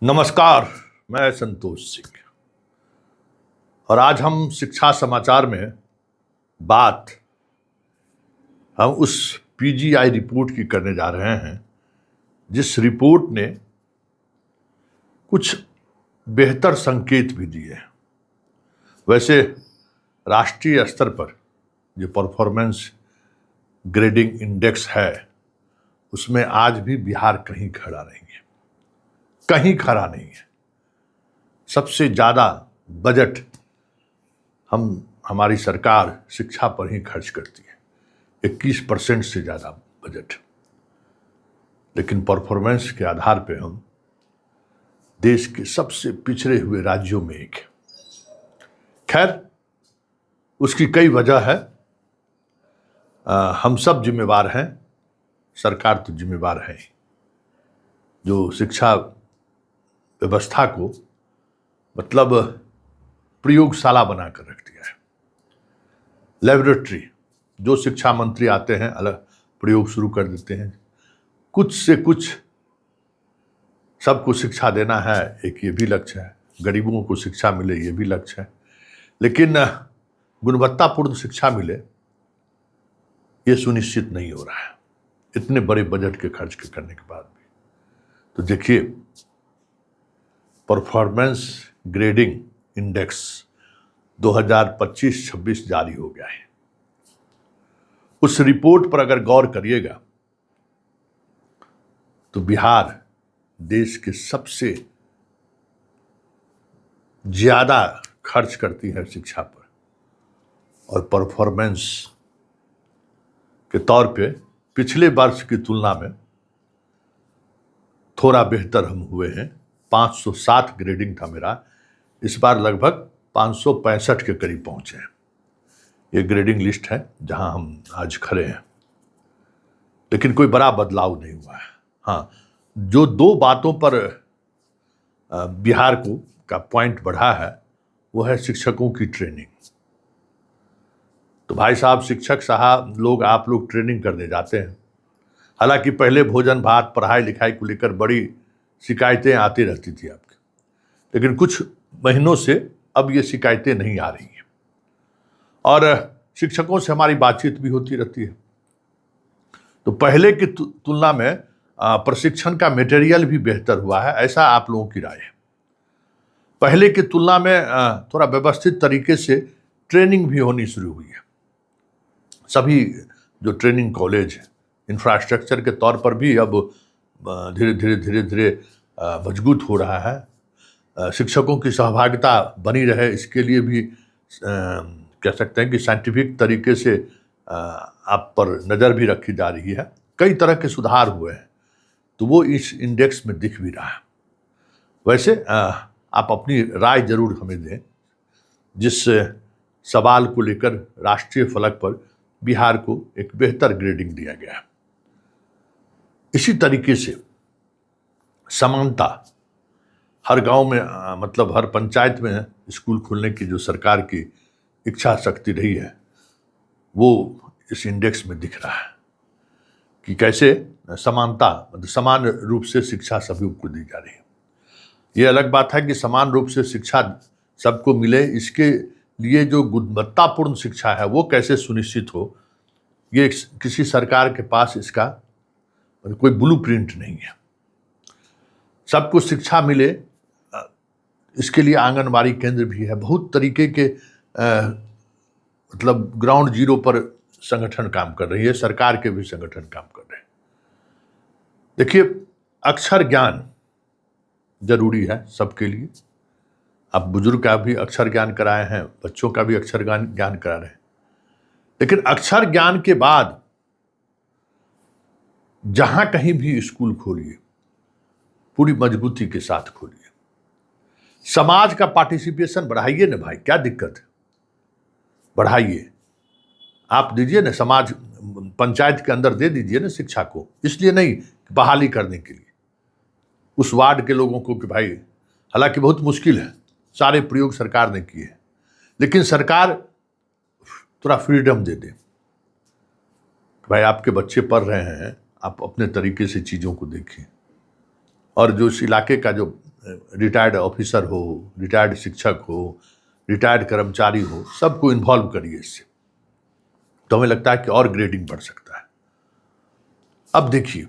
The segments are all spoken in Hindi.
नमस्कार। मैं संतोष सिंह और आज हम शिक्षा समाचार में बात हम उस पीजीआई रिपोर्ट की करने जा रहे हैं जिस रिपोर्ट ने कुछ बेहतर संकेत भी दिए। वैसे राष्ट्रीय स्तर पर जो परफॉर्मेंस ग्रेडिंग इंडेक्स है उसमें आज भी बिहार कहीं खड़ा नहीं है, कहीं खड़ा नहीं है। सबसे ज़्यादा बजट हमारी सरकार शिक्षा पर ही खर्च करती है, 21% से ज़्यादा बजट। लेकिन परफॉर्मेंस के आधार पे हम देश के सबसे पिछड़े हुए राज्यों में एक है। खैर, उसकी कई वजह है। हम सब जिम्मेवार हैं, सरकार तो जिम्मेवार है ही, जो शिक्षा व्यवस्था को मतलब प्रयोगशाला बनाकर रख दिया है। लेबोरेटरी, जो शिक्षा मंत्री आते हैं अलग प्रयोग शुरू कर देते हैं। कुछ से कुछ सबको शिक्षा देना है, एक ये भी लक्ष्य है। गरीबों को शिक्षा मिले, ये भी लक्ष्य है। लेकिन गुणवत्तापूर्ण शिक्षा मिले, ये सुनिश्चित नहीं हो रहा है इतने बड़े बजट के खर्च के करने के बाद भी। तो देखिए, परफॉर्मेंस ग्रेडिंग इंडेक्स 2025-26 जारी हो गया है। उस रिपोर्ट पर अगर गौर करिएगा तो बिहार देश के सबसे ज्यादा खर्च करती है शिक्षा पर, और परफॉर्मेंस के तौर पे पिछले वर्ष की तुलना में थोड़ा बेहतर हम हुए हैं। 507 ग्रेडिंग था मेरा, इस बार लगभग 565 के करीब पहुंचे हैं। ये ग्रेडिंग लिस्ट है जहां हम आज खड़े हैं, लेकिन कोई बड़ा बदलाव नहीं हुआ है। हाँ, जो दो बातों पर बिहार का पॉइंट बढ़ा है वो है शिक्षकों की ट्रेनिंग। तो भाई साहब, शिक्षक साहब लोग, आप लोग ट्रेनिंग करने जाते हैं। हालांकि पहले भोजन भात पढ़ाई लिखाई को लेकर बड़ी शिकायतें आती रहती थी आपकी, लेकिन कुछ महीनों से अब ये शिकायतें नहीं आ रही हैं और शिक्षकों से हमारी बातचीत भी होती रहती है। तो पहले की तुलना में प्रशिक्षण का मटेरियल भी बेहतर हुआ है, ऐसा आप लोगों की राय है। पहले की तुलना में थोड़ा व्यवस्थित तरीके से ट्रेनिंग भी होनी शुरू हुई है। सभी जो ट्रेनिंग कॉलेज है, इंफ्रास्ट्रक्चर के तौर पर भी अब धीरे धीरे मजबूत हो रहा है। शिक्षकों की सहभागिता बनी रहे, इसके लिए भी कह सकते हैं कि साइंटिफिक तरीके से आप पर नज़र भी रखी जा रही है। कई तरह के सुधार हुए हैं, तो वो इस इंडेक्स में दिख भी रहा है। वैसे आप अपनी राय जरूर हमें दें। जिस सवाल को लेकर राष्ट्रीय फलक पर बिहार को एक बेहतर ग्रेडिंग दिया गया है, इसी तरीके से समानता हर गांव में मतलब हर पंचायत में स्कूल खोलने की जो सरकार की इच्छा शक्ति रही है, वो इस इंडेक्स में दिख रहा है कि कैसे समानता मतलब समान रूप से शिक्षा सभी को दी जा रही है। ये अलग बात है कि समान रूप से शिक्षा सबको मिले, इसके लिए जो गुणवत्तापूर्ण शिक्षा है वो कैसे सुनिश्चित हो, ये किसी सरकार के पास इसका कोई ब्लूप्रिंट नहीं है। सबको शिक्षा मिले, इसके लिए आंगनबाड़ी केंद्र भी है। बहुत तरीके के मतलब ग्राउंड जीरो पर संगठन काम कर रही है, सरकार के भी संगठन काम कर रहे हैं। देखिए, अक्षर ज्ञान जरूरी है सबके लिए। आप बुजुर्ग का भी अक्षर ज्ञान कराए हैं, बच्चों का भी अक्षर ज्ञान करा रहे हैं, लेकिन अक्षर ज्ञान के बाद जहां कहीं भी स्कूल खोलिए, पूरी मजबूती के साथ खोलिए। समाज का पार्टिसिपेशन बढ़ाइए ना भाई, क्या दिक्कत है, बढ़ाइए। आप दीजिए ना, समाज पंचायत के अंदर दे दीजिए ना शिक्षा को, इसलिए नहीं बहाली करने के लिए उस वार्ड के लोगों को कि भाई, हालांकि बहुत मुश्किल है, सारे प्रयोग सरकार ने किए हैं, लेकिन सरकार थोड़ा फ्रीडम दे दे। भाई, आपके बच्चे पढ़ रहे हैं, आप अपने तरीके से चीज़ों को देखें, और जो इस इलाके का जो रिटायर्ड ऑफिसर हो, रिटायर्ड शिक्षक हो, रिटायर्ड कर्मचारी हो, सबको इन्वॉल्व करिए इससे, तो हमें लगता है कि और ग्रेडिंग बढ़ सकता है। अब देखिए,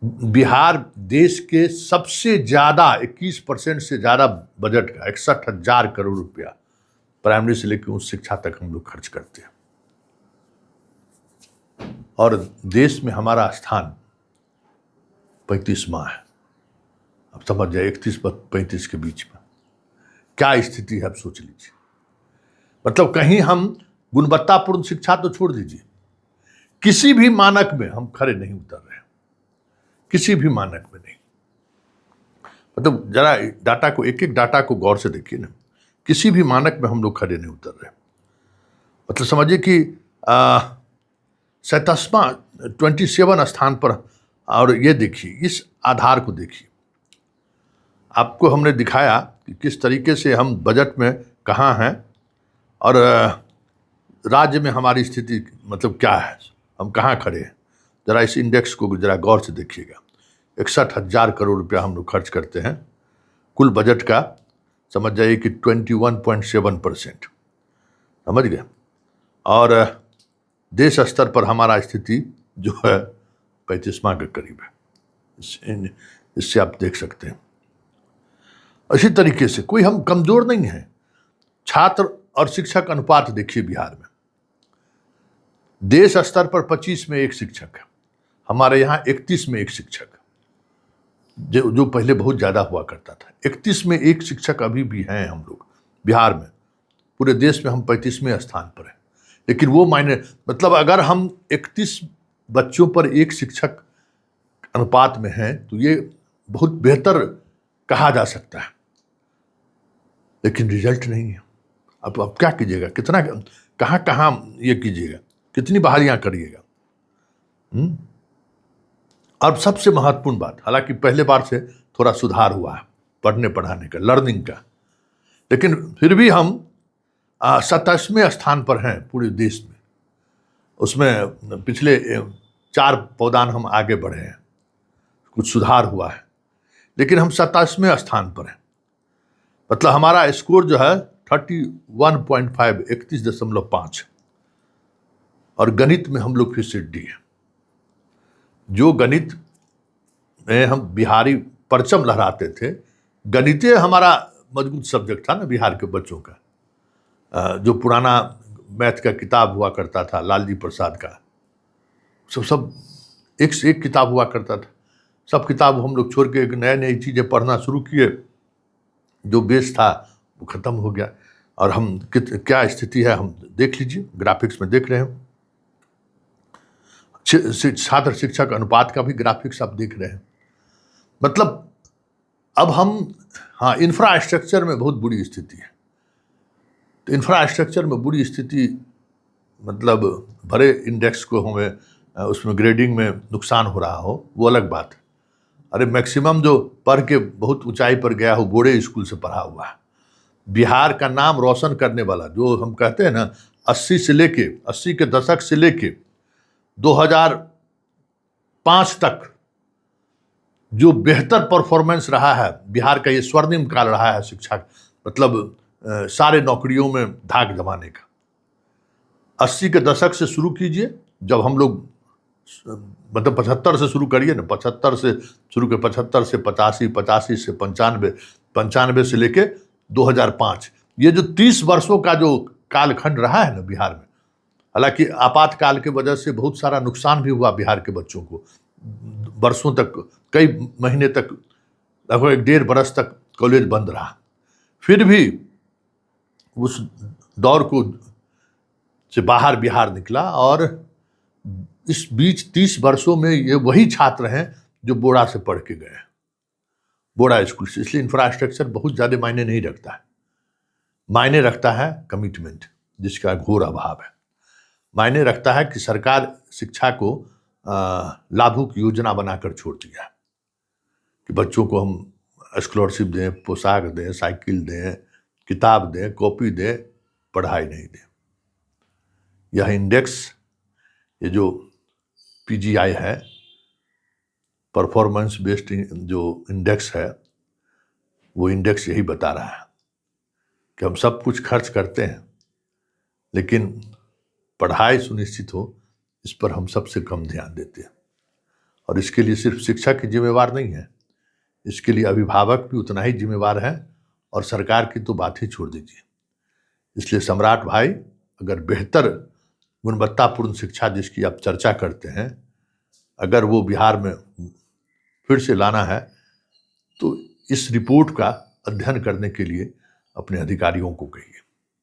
बिहार देश के सबसे ज्यादा 21% से ज्यादा बजट का 61,000 करोड़ रुपया प्राइमरी से लेकर उच्च शिक्षा तक हम लोग खर्च करते हैं, और देश में हमारा स्थान 35वां है। अब समझ जाए 31-35 के बीच में क्या स्थिति है, अब सोच लीजिए। मतलब कहीं हम गुणवत्तापूर्ण शिक्षा तो छोड़ दीजिए, किसी भी मानक में हम खरे नहीं उतर रहे हैं, किसी भी मानक में नहीं। मतलब जरा डाटा को, एक एक डाटा को गौर से देखिए ना, किसी भी मानक में हम लोग खरे नहीं उतर रहे। मतलब समझिए कि 27वां स्थान पर, और ये देखिए, इस आधार को देखिए, आपको हमने दिखाया कि किस तरीके से हम बजट में कहाँ हैं और राज्य में हमारी स्थिति मतलब क्या है, हम कहाँ खड़े हैं। जरा इस इंडेक्स को जरा गौर से देखिएगा। 61,000 करोड़ रुपया हम लोग खर्च करते हैं, कुल बजट का समझ जाइए कि 21.7%, समझ गए। और देश स्तर पर हमारा स्थिति जो है 35वां के करीब है। इससे आप देख सकते हैं। इसी तरीके से कोई हम कमजोर नहीं है। छात्र और शिक्षक अनुपात देखिए, बिहार में देश स्तर पर 25 में एक शिक्षक है, हमारे यहाँ 31 में एक शिक्षक, जो पहले बहुत ज्यादा हुआ करता था। 31 में एक शिक्षक अभी भी हैं हम लोग बिहार में। पूरे देश में हम 35वें स्थान पर हैं, लेकिन वो मायने, मतलब अगर हम 31 बच्चों पर एक शिक्षक अनुपात में हैं तो ये बहुत बेहतर कहा जा सकता है, लेकिन रिजल्ट नहीं है। अब क्या कीजिएगा, कितना कहाँ कहाँ ये कीजिएगा, कितनी बहालियां करिएगा। अब सबसे महत्वपूर्ण बात, हालांकि पहले बार से थोड़ा सुधार हुआ है पढ़ने पढ़ाने का, लर्निंग का, लेकिन फिर भी हम 27वें स्थान पर हैं पूरे देश में। उसमें पिछले 4 पौदान हम आगे बढ़े हैं, कुछ सुधार हुआ है, लेकिन हम 27वें स्थान पर हैं। मतलब हमारा स्कोर जो है 31.5, 31.5, और गणित में हम लोग फिर से डी हैं। जो गणित में हम बिहारी परचम लहराते थे, गणितीय हमारा मजबूत सब्जेक्ट था ना बिहार के बच्चों का। जो पुराना मैथ का किताब हुआ करता था लालजी प्रसाद का, सब एक से एक किताब हुआ करता था। सब किताब हम लोग छोड़ के नए नई चीज़ें पढ़ना शुरू किए, जो बेस था वो खत्म हो गया। और हम क्या स्थिति है हम देख लीजिए, ग्राफिक्स में देख रहे हैं। छात्र शिक्षक अनुपात का भी ग्राफिक्स आप देख रहे हैं। मतलब अब हम, हाँ, इंफ्रास्ट्रक्चर में बहुत बुरी स्थिति है। तो इंफ्रास्ट्रक्चर में बुरी स्थिति मतलब भरे इंडेक्स को हमें उसमें ग्रेडिंग में नुकसान हो रहा हो वो अलग बात है। अरे मैक्सिमम जो पढ़ के बहुत ऊंचाई पर गया हो बोर्डे स्कूल से पढ़ा हुआ है, बिहार का नाम रोशन करने वाला, जो हम कहते हैं ना 80 के दशक से लेके 2005 तक जो बेहतर परफॉर्मेंस रहा है बिहार का, ये स्वर्णिम काल रहा है शिक्षा, मतलब सारे नौकरियों में धाक जमाने का। 80 के दशक से शुरू कीजिए, जब हम लोग मतलब 75 से शुरू करिए ना, 75 से शुरू के 75 से 85, 85 से 95, 95 से लेके 2005, ये जो 30 वर्षों का जो कालखंड रहा है ना बिहार में, हालांकि आपातकाल के वजह से बहुत सारा नुकसान भी हुआ बिहार के बच्चों को। वर्षों तक, कई महीने तक, लगभग 1.5 बरस तक कॉलेज बंद रहा। फिर भी उस दौर को से बाहर बिहार निकला, और इस बीच 30 वर्षों में ये वही छात्र हैं जो बोड़ा से पढ़ के गए, बोड़ा स्कूल से। इसलिए इंफ्रास्ट्रक्चर बहुत ज़्यादा मायने नहीं रखता है, मायने रखता है कमिटमेंट, जिसका घोर अभाव है। मायने रखता है कि सरकार शिक्षा को लाभुक योजना बनाकर छोड़ दिया है, कि बच्चों को हम स्कॉलरशिप दें, पोशाक दें, साइकिल दें, किताब दें, कॉपी दें, पढ़ाई नहीं दें। यह इंडेक्स, ये जो PGI है, परफॉर्मेंस बेस्ड जो इंडेक्स है, वो इंडेक्स यही बता रहा है कि हम सब कुछ खर्च करते हैं, लेकिन पढ़ाई सुनिश्चित हो, इस पर हम सबसे कम ध्यान देते हैं। और इसके लिए सिर्फ शिक्षक ही जिम्मेवार नहीं है, इसके लिए अभिभावक भी उतना ही जिम्मेवार है, और सरकार की तो बात ही छोड़ दीजिए। इसलिए सम्राट भाई, अगर बेहतर गुणवत्तापूर्ण शिक्षा जिसकी आप चर्चा करते हैं, अगर वो बिहार में फिर से लाना है, तो इस रिपोर्ट का अध्ययन करने के लिए अपने अधिकारियों को कहिए।